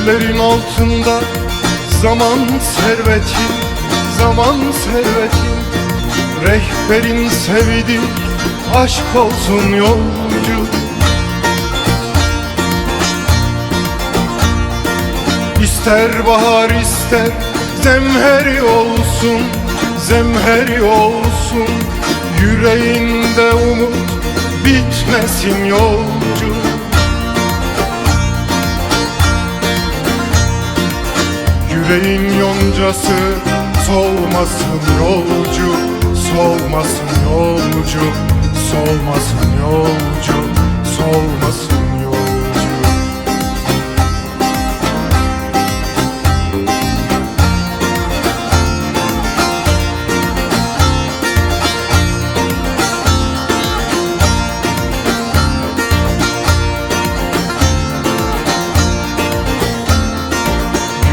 Ellerin altında zaman servetin, zaman servetin. Rehberin sevdi, aşk olsun yolcu. İster bahar ister zemheri olsun, zemheri olsun. Yüreğinde umut bitmesin yolcu. Yüreğin yoncası solmasın yolcu, solmasın yolcu, solmasın yolcu, solmasın yolcu.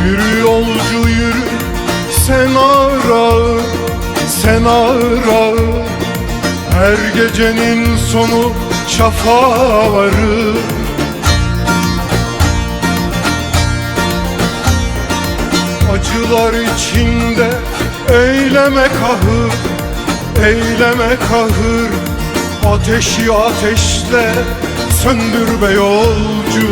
Yürü yolcu yürü, sen ağır, sen ağır. Her gecenin sonu şafağa varır. Acılar içinde eyleme kahır, eyleme kahır. Ateşi ateşle söndür be yolcu.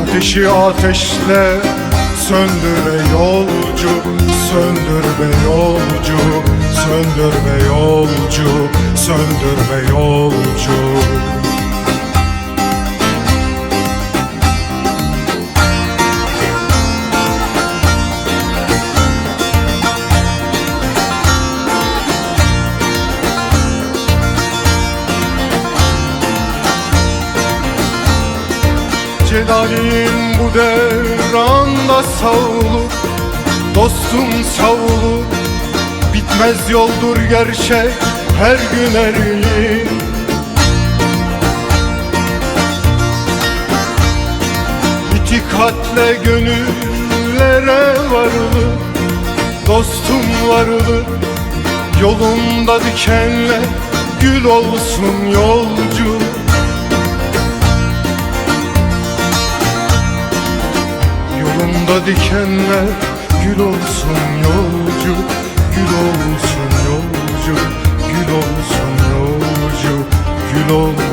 Ateşi ateşle söndür be yolcu, söndür be yolcu, söndür be yolcu, söndür be yolcu. Celalim bu devranda savrulur, dostum savrulur. Bitmez yoldur gerçek her gün erilir. İtikatle gönüllere varılır, dostum varılır. Yolunda dikenler gül olsun yolcu. Yolunda dikenler gül olsun yolcu, gül olsun yolcu, gül olsun yolcu, gül olsun.